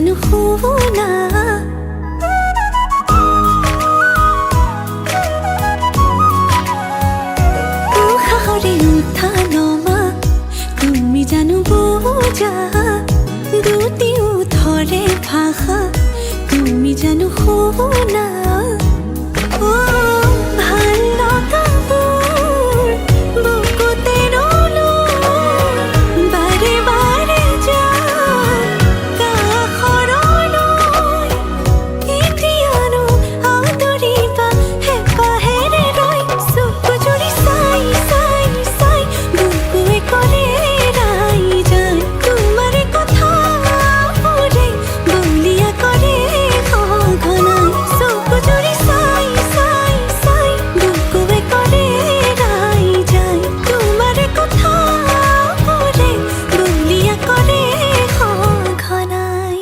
জানো শুনা উশাহৰে উঠা নমা তুমি জানো বুজা দুটি ওঠৰে ভাষা তুমি জানো শুনা ভাল লগাবোৰ বুকুতে ৰলো বাৰে বাৰে যা কাষৰলৈ এতিয়ানো আদৰিবা হেঁপাহেৰে ৰৈ চকু জুৰি চাই চাই চাই বুকুৱে কৰে ৰাই যায় তোমাৰে কথাবোৰে বলিয়া কৰে সঘনাই চকু জুৰি চাই চাই চাই বুকুৱে কৰে ৰাই যায় তোমাৰে কথাবোৰে বলিয়া কৰে সঘনাই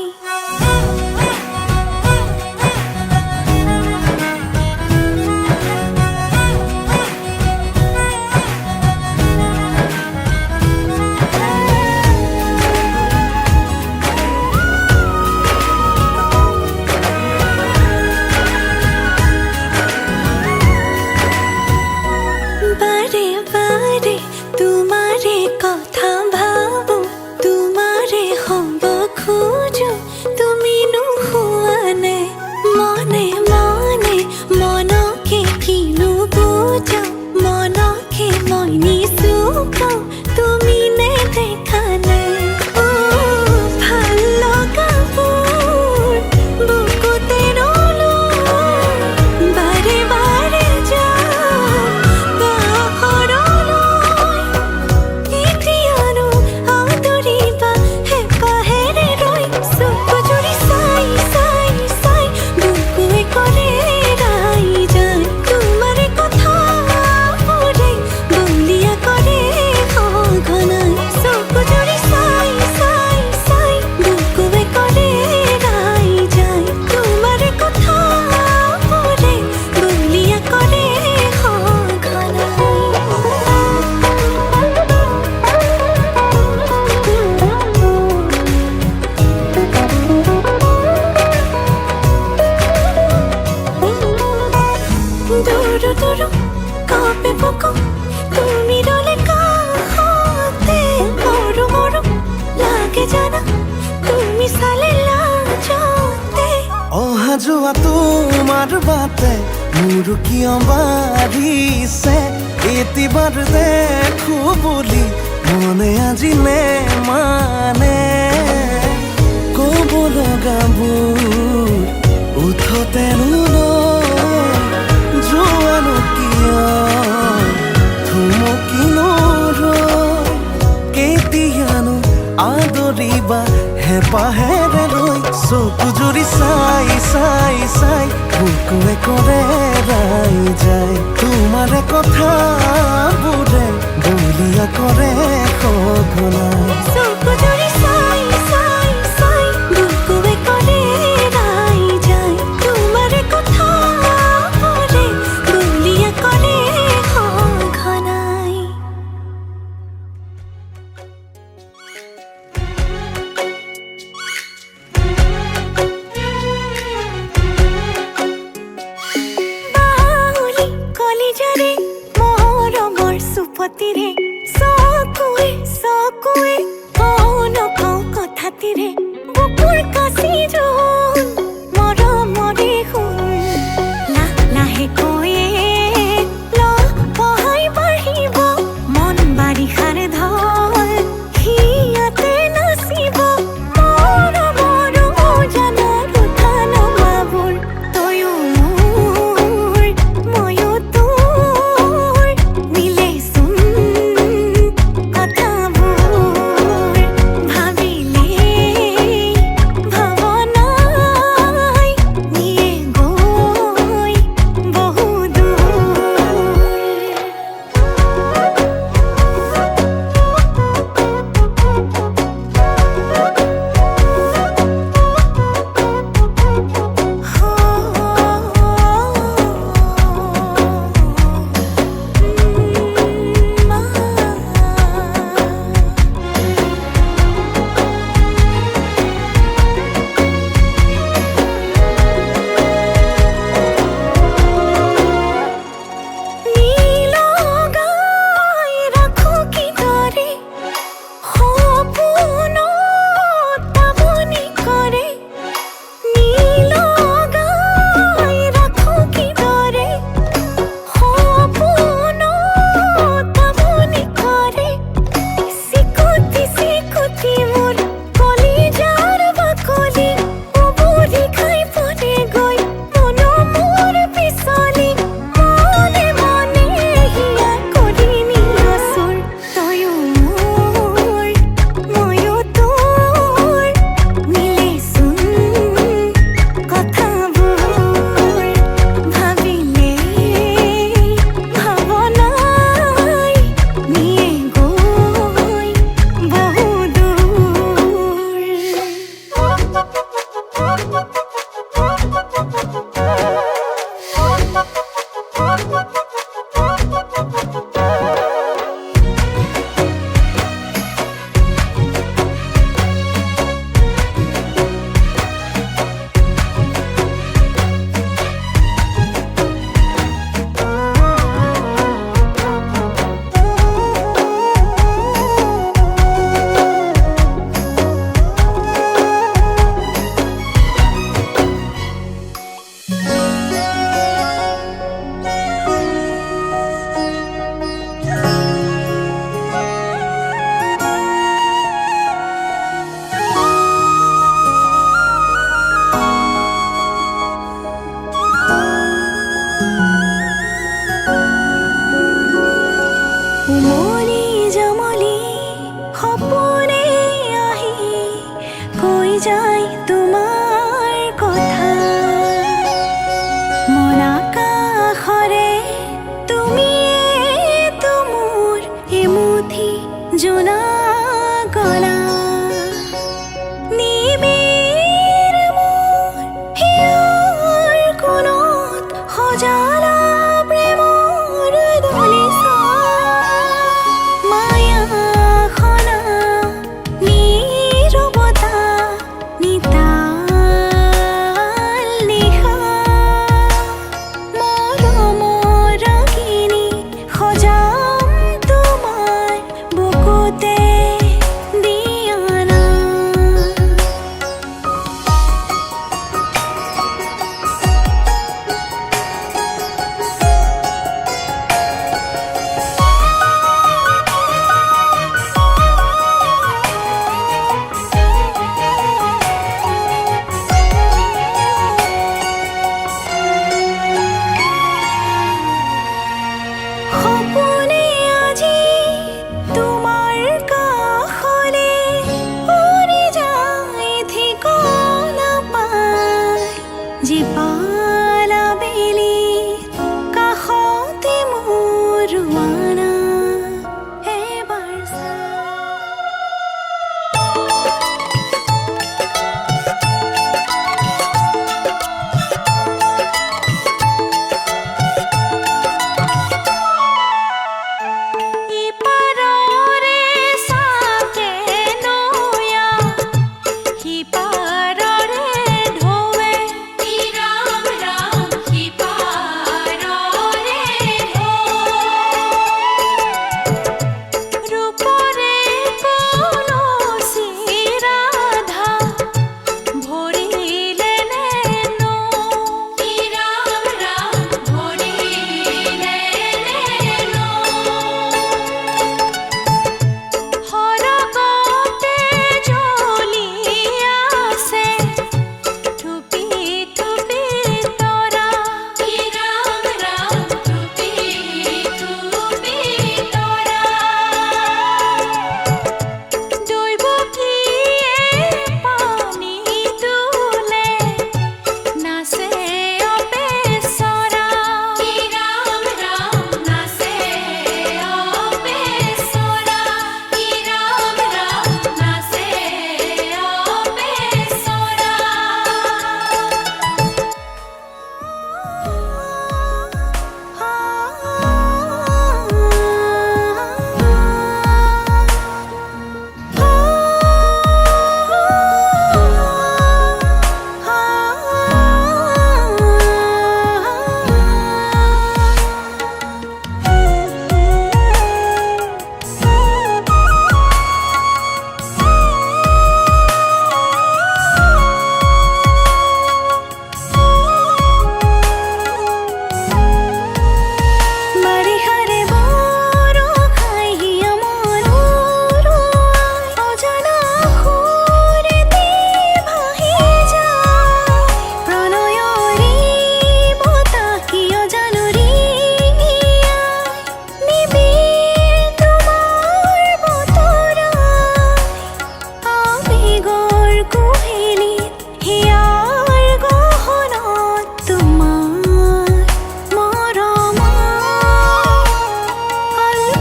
বাৰে বাৰে তোমাৰে কথা ভাবো তোমাৰে হ'ব খোজো তুমি নোহোৱা নে মনে মনে মনকে কিনো বুজা মনকে মই নিচুকাও তুমি নেদেখা নে ভাল লগাবোৰ বুকুতে ৰলো বাৰে বাৰে যা এতিয়ানো আদৰিবা হেঁপাহেৰে ৰৈ চকু জুৰি চাই চাই চাই বুকুৱে কৰে ৰাই যায় তোমাৰে কথাবোৰে বলিয়া কৰে সঘনাই চকু জুৰি চাই চাই চাই বুকুৱে কৰে ৰাই যায় তোমাৰে কথাবোৰে বলিয়া কৰে দূৰ দূৰ কপে বুকু তুমি ৰলে কাষতে মৰো মৰো লাগে জানা তুমি চালে লাজতে অহা যোৱা তোমাৰ বাটে মোৰ কিয় বাঢ়িছে এতিবাৰ দেখো বুলি মনে আজি নে মানে ক'ব লগাবোৰ উঠতেনো যোৱানো কিয় থুমকি নৰয় কেতিয়ানো আদৰিবা হেঁপাহেৰে ৰৈ চকু জুৰি চাই চাই চাই বুকুৱে কৰে ৰাই যায় তোমাৰে কথাবোৰে বলিয়া কৰে সঘনাই চকু জুৰি চাই চাই চাই বুকুৱে কৰে ৰাই যায় তোমাৰে কথাবোৰে বলিয়া কৰে সঘনাই বাউলি কলিজাৰে পালা বেলি কাষতে মোৰ ৰুৱানা এবাৰ চা ইপাৰৰে চাকে নয়া সিপাৰৰে ঢৌৱে ৰাম ৰাম সিপাৰৰে ঢৌ ৰূপৰে কলচি ৰাধা ভৰিলে নেনো ৰাম ৰাম ভৰিলে নেনো সৰগতে জ্বলি আছে থুপি থুপি তৰা ৰাম ৰাম থুপি থুপি তৰা দৈৱকীয়ে পানী তোলে নাচে অপেচৰা ৰাম ৰাম নাচে অপেচৰা ৰাম ৰাম নাচে বাৰিষাৰে বৰষাই হিয়া মৰুৱাই অজানা সুৰেদি ভাহি যায় প্ৰণয়ৰে বতাহ কিয় জানো ৰিঙিয়াই নিবিড় তোমাৰ বতৰাই আবেগৰ কুহেলিত হিয়াৰ গহনত তোমাৰ মৰমাই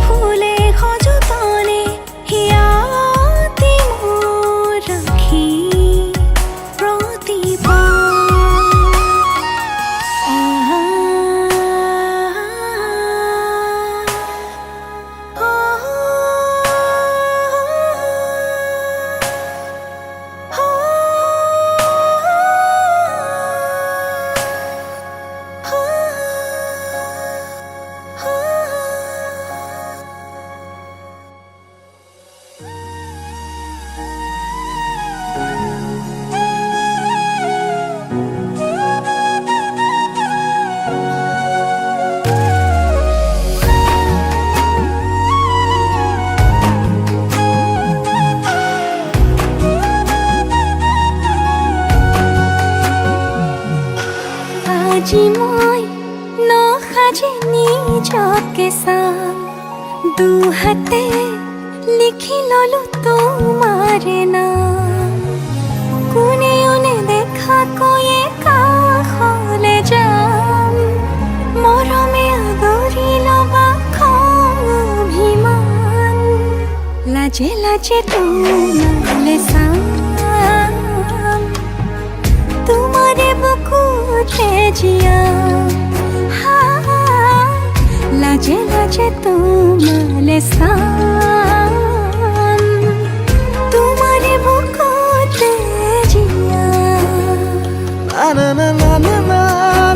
ফুলে সযতনে হিয়াতি মোৰ ৰাখি প্ৰতিপা আজি মই নসাজে নিজকে চাম দুহাতে লিখি ললো তোমাৰে নাম কোনে দেখা কৈয়ে কাষলে যাম মৰমে আদৰি লবা খং অভিমান লাজে লাজে তোমালে চাম তোমাৰে বুকুতে জিয়া লাজে লাজে তোমালে চাম তোমাৰে বুকুতে জিয়া na na na na na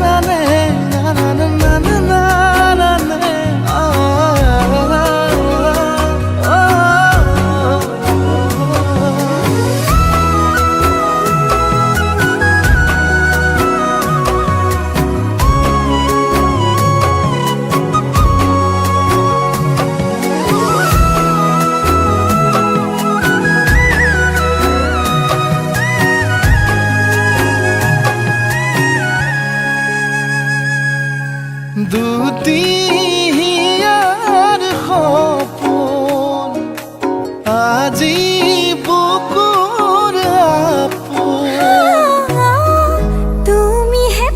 na na na na na na na na দুটিয়াৰ সপোন আজি বুকুৰ আপোন তুমি হে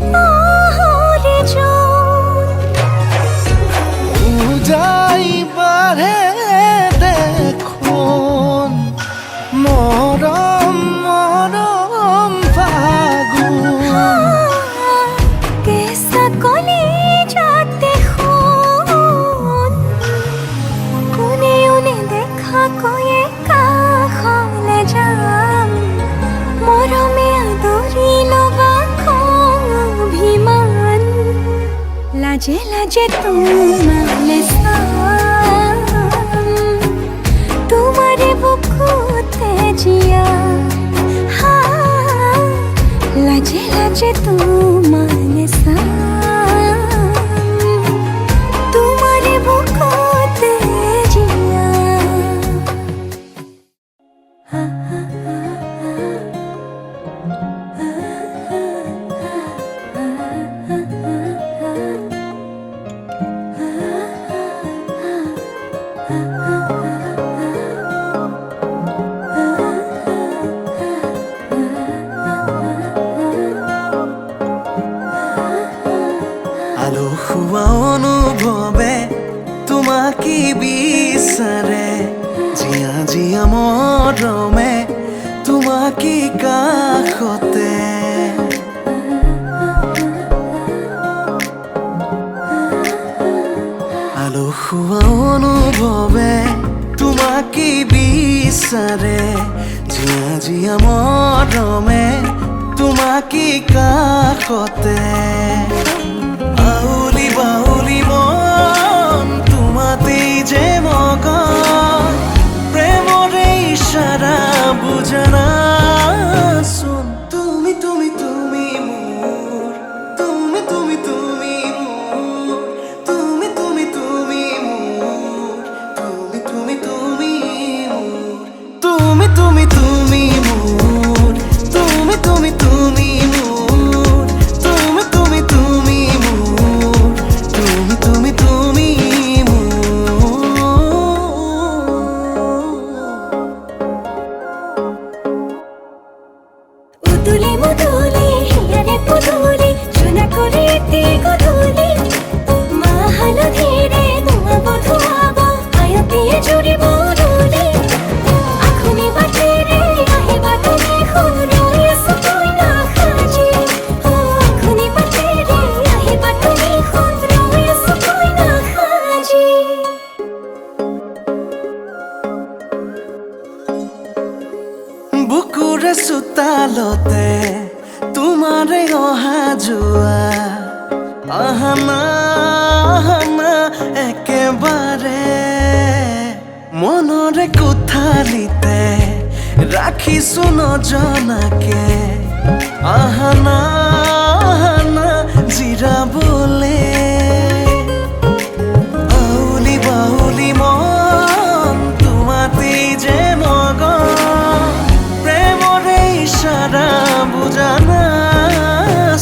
লাজে লাজে তোমালে সাম তোমারে বুকুতে জিয়া হা লাজে লাজে তোমালে সাম তোমারে বুকুতে জিয়া আলো খোৱা অনুভৱে তোমাকে বিচাৰে জিয়া জিয়া মৰমে তোমাকে কাষতে আলো খোৱা অনুভৱে তোমাকে বিচাৰে জিয়া জিয়া মৰমে তোমাকে কাষতে আউলি বাউলি মন তোমাতেই যে মগন প্ৰেমৰে ইশাৰা বুজানা চোন তুমি তুমি তুমি মোৰ তুমি তুমি তুমি মোৰ তুমি তুমি তুমি মোৰ তুমি তুমি তুমি মোৰ তুমি তুমি তুমি মোৰ তুমি তুমি তুমি মোৰ তুমি তুমি তুমি মোৰ তুমি তুমি তুমি উদুলি মুদুলি হিয়ারে পুদুলি সোনা করে এতে গধুলি মা হালো ধীরে ধোঁয়া বধুয়াব আয়তিয়ে জুড়ি বদুলি আখুনি বাটে রে আহিবা তুমি খুন রয়ে সুতোই না খাজি ও আখুনি বাটে রে আহিবা তুমি খুন রয়ে সুতোই না খাজি বুকুৰে চোতালতে তোমাৰে অহা যোৱা আহানা আহানা একেবাৰে মনৰে কোঠালিতে ৰাখিছো নজনাকে আহানা আহানা জিৰাবলে আউলি বাউলি মন তোমাতেই যে মগন প্ৰেমৰে ইশাৰা বুজানা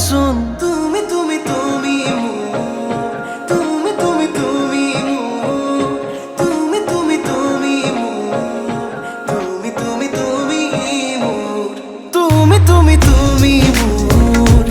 চোন তুমি তুমি তুমি মোৰ তুমি তুমি তুমি মোৰ তুমি তুমি তুমি মোৰ তুমি তুমি তুমি মোৰ তুমি তুমি তুমি মোৰ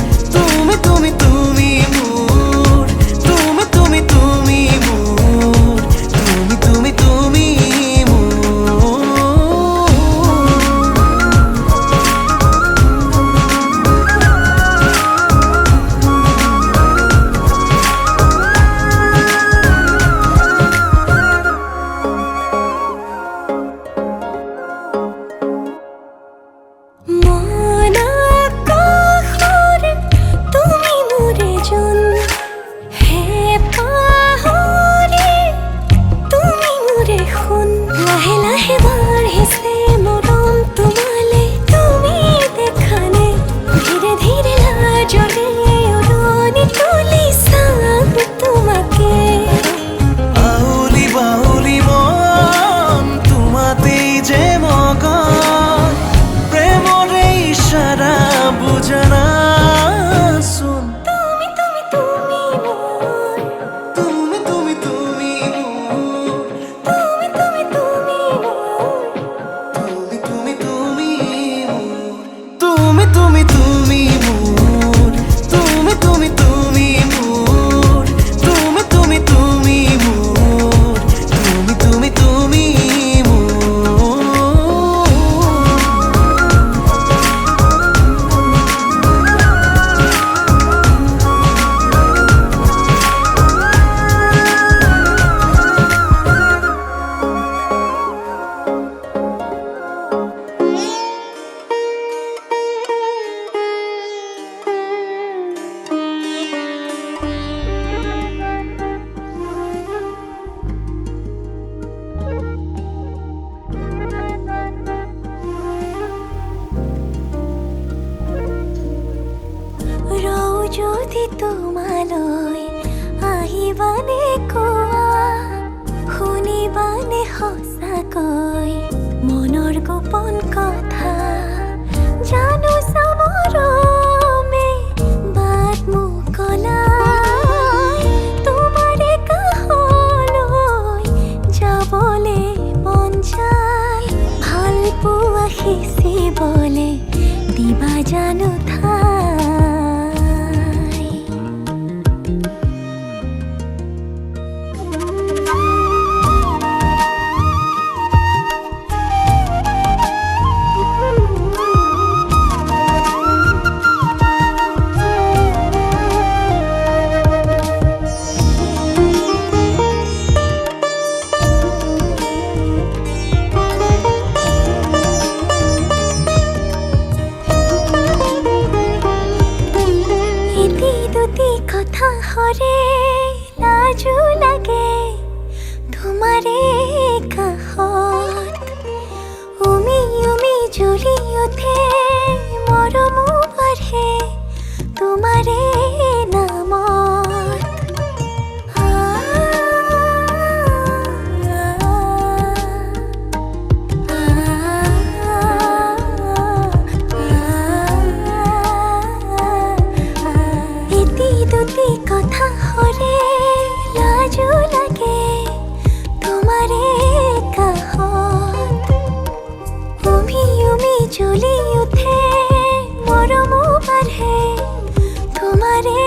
তোমালৈ আহিবানে কোৱা শুনিবানে সঁচাকৈ মনৰ গোপন কথা জানো চামৰমে বাট মোকলাই তোমাৰে কাষলৈ যাবলে মন যায় ভাল পোৱা সিঁচিবলে দিবা জানো ঠাই কথা হৰে লাজু লাগে তোমাৰে কাষত উমি উমি জ্বলি উঠে মৰমো বাঢ়ে তোমাৰে নামত কথা হৰে লাজু লাগে তোমাৰে কাষত উমি উমি জ্বলি উঠে মৰমো বাঢ়ে তোমাৰে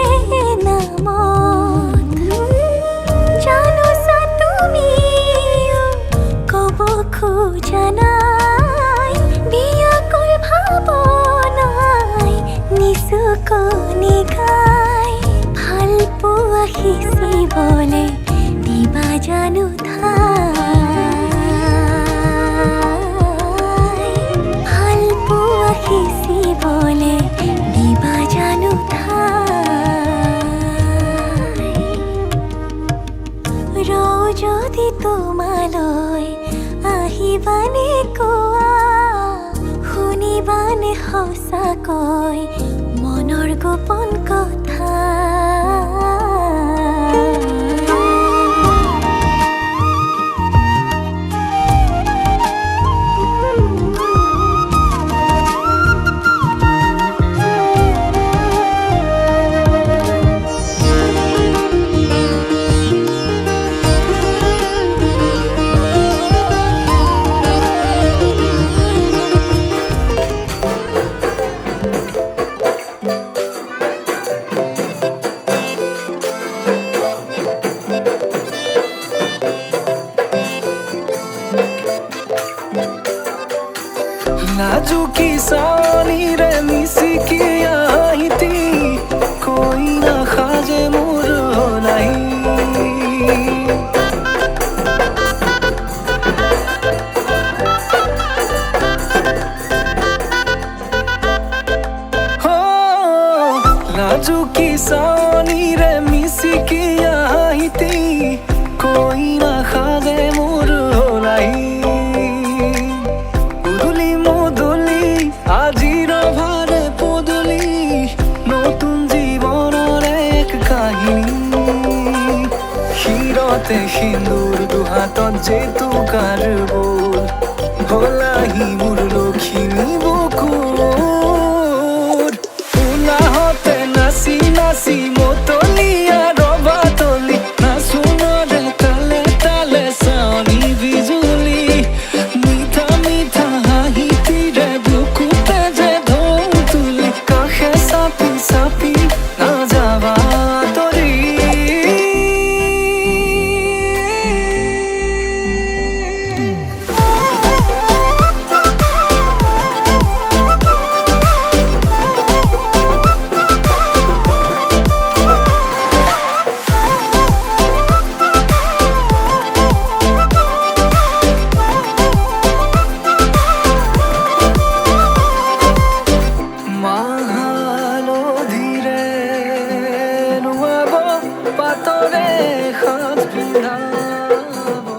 নামত জানোছা তুমিও ক'ব খোজা নাই বিয়াকুল ভাৱনাই নিচুকনি গাই ভাল পোৱা সিঁচিবলে দিবা জানো ঠাই ভাল পোৱা সিঁচিবলে দিবা জানো ঠাই ৰওঁ যদি তোমালৈ আহিবানে কোৱা শুনিবানে সঁচাকৈ মনৰ গোপন কথা नाजुकी सानी रे मिसिकी आहिती कोई ना खाजे मोर नहीं हो नाजुकी सानी रे मिसिकी आहिती कोई ना खाजे मोर नहीं আজিৰ ভাৰে পদূলি নতুন জীৱনৰ এক কাহিনী শিৰতে সিন্দুৰ দুহাতত জেতুকাৰ বোল হলাহি মোৰ লখিমী বুকুৰ উলাহতে নাচি নাচি মতলীয়া ৰবা তলি নাচোনৰে তালে তালে চাৱনি বিজুলি মিঠা মিঠা হাঁহিতিৰে sapi na java tori patore khat pindabo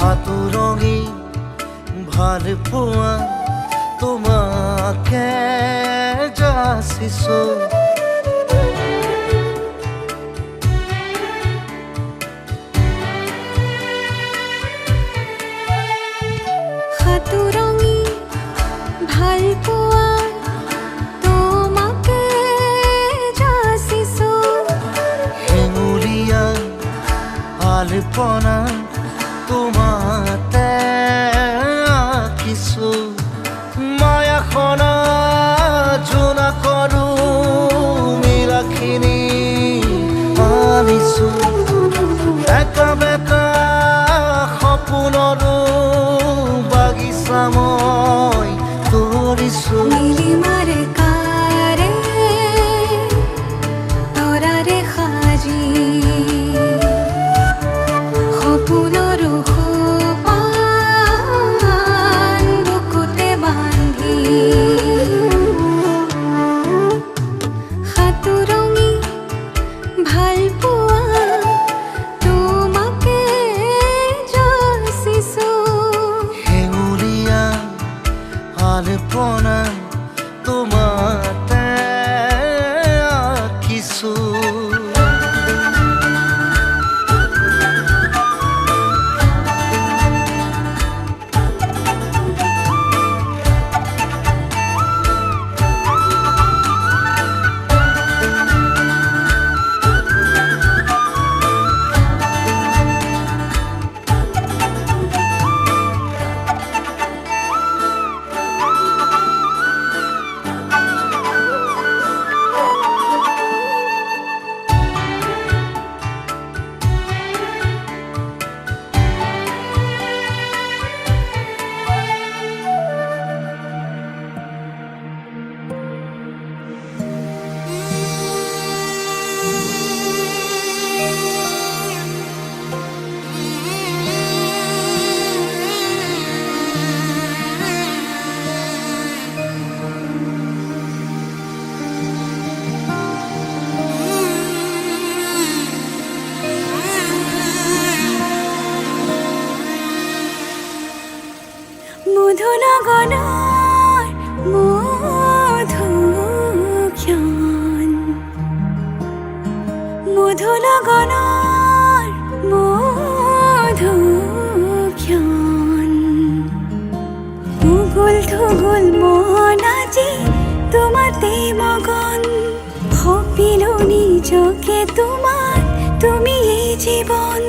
সাতুৰঙি ভাল পোৱা তোমাকে যাচিছো সাতুৰঙি ভাল পোৱা তোমাকে যাচিছো হেঙুলীয়া আলপনা তোমাতে আঁকিছো মায়াখনা জোনা কৰো মিলাখিনি আনিছো একা বেকা সপোনৰো বাগিচা মই কৰিছো নীলিমাৰে কাৰে তৰাৰে সাজি সপোনৰ সোপান বুকুতে বান্ধি সাতুৰঙি ভাল পোৱা তোমাকে যাচিছো হেঙুলীয়া আলপনা তোমাতে আঁকিছো মধুনগনৰ মধুক্ষণ মধুনগনৰ মধুক্ষণ উগুল থুগুল মন আজি তোমাতে মগন ভাবিলো নিজকে তোমাৰ তুমি এই জীৱন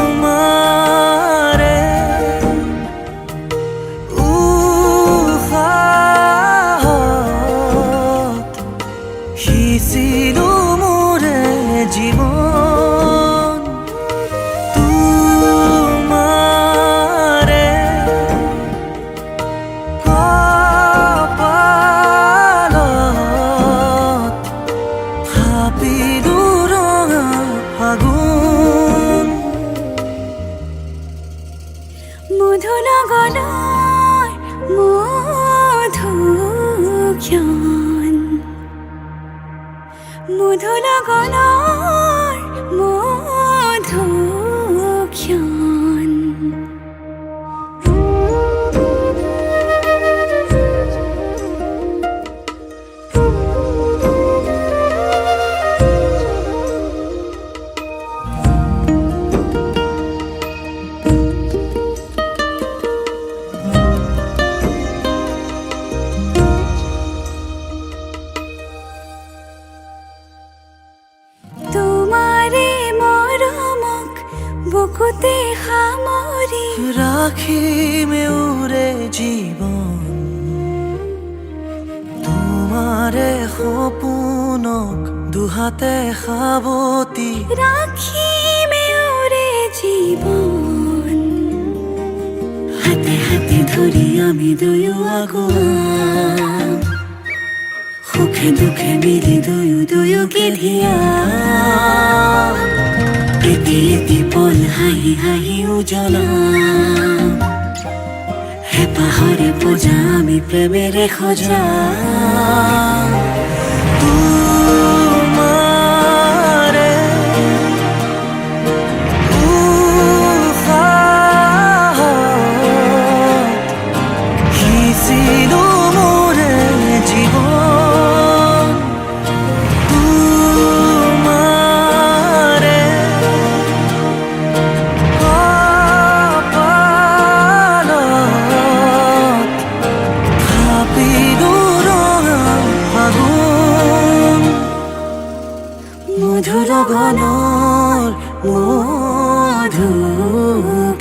তোমাৰে উশাহত সিঁচিলো মোৰে জীৱন তোমাৰে কপালত থাপিলো ৰঙা ফাগুন মধুনগনৰ মধুক্ষণ মধুনগনৰ মধুক্ষণ বুকুতে সামৰি ৰাখিম উৰে জীৱন তোমাৰে সপোনক দুহাতে সাৱতি ৰাখিম উৰে জীৱন হাতে হাতে ধৰি আমি দুয়ো আগুৱাম সুখে দুখে মিলি দুয়োকে ধিয়াম এটি এটি পল হাঁহি হাঁহি উজ্বলাম হেঁপাহৰে পূজা আমি প্ৰেমেৰে সজাম তোমাৰে উশাহত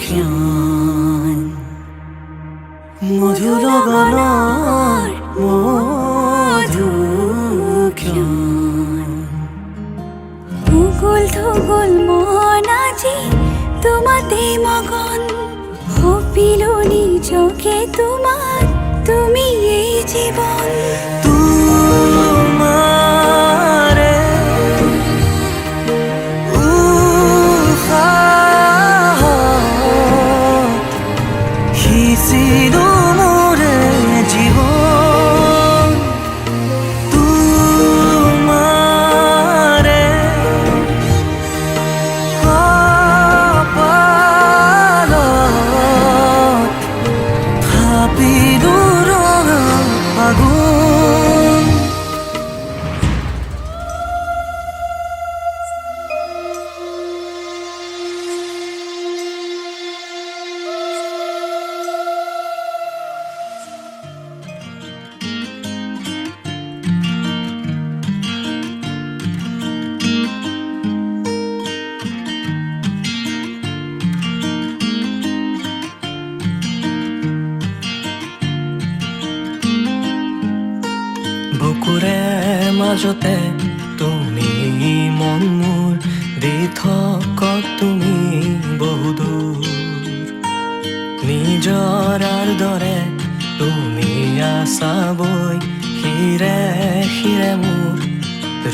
ক্ষণ মধু লগনৰ মধুক্ষণ উগুল থুগুল মন আজি তোমাতে মগন সপিলো নিজকে তোমাক তুমি এই জীৱন তোমাৰে উশাহত সিঁচিলো মোৰে জীৱন তোমাৰে কপালত থাপিলো ৰঙা আগুন বুকুৰে মাজতে তুমি মন মোৰ দি থকা তুমি বহুদূৰ নিজৰাৰ দৰে তুমি আছা বৈ শিৰে শিৰে মোৰ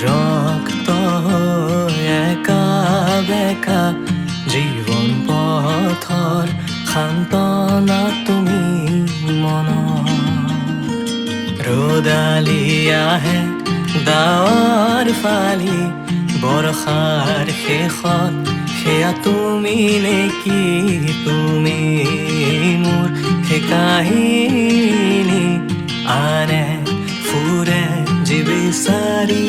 ৰক্ত একা বেকা জীৱন পথৰ সান্তনা তুমি মনৰ ৰ'দালি আহে ডাৱৰ ফালি বৰষাৰ শেষত সেয়া তুমি নেকি তুমি মোৰ সেই কাহিনী আনে ফুৰে যি বিচাৰি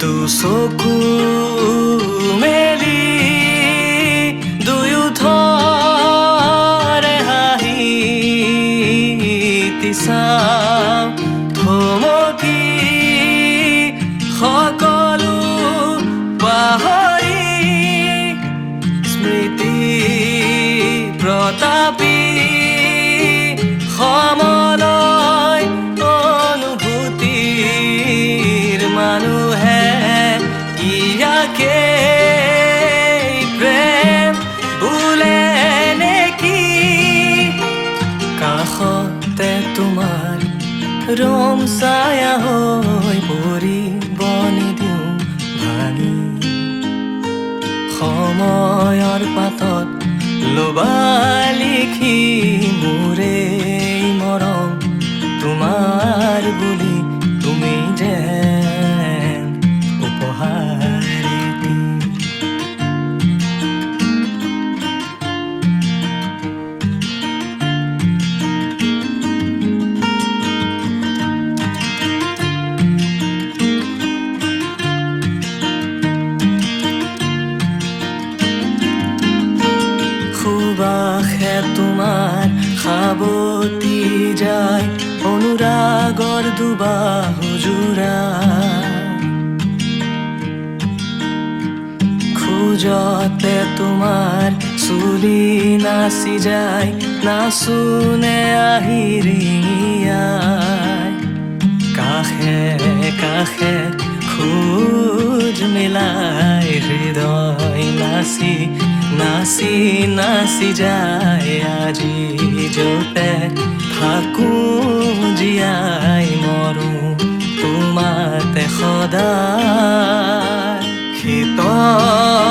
দুচকু মেলি দুয়োথৰে হাঁহি চাওঁ থমকি সকলো পাহৰি স্মৃতি প্ৰতাপী সমলয় অনুভূতিৰ মানুহে ইয়াকে প্ৰেম বোলে নেকি কাষতে তোমাৰ ৰম ছায়া হৈ পৰিব নিদিওঁ ভাঙি সময়ৰ পাতত লবা লিখি মোৰে মৰম তোমাৰ বুলি তুমি যেন উপহাৰ দি সুবাসে তোমাৰ সাৱতি যায় অনুৰাগৰ দুবাহু জোৰা খোজতে তোমাৰ চুলি নাচি যায় নাচোনে আহিৰিয়াই কাষে কাষে খোজ মিলাই হৃদয় নাচি নাচি নাচি যায় আজি যতে থাকো জীয়াই মৰো তোমাতে সদায় শীতল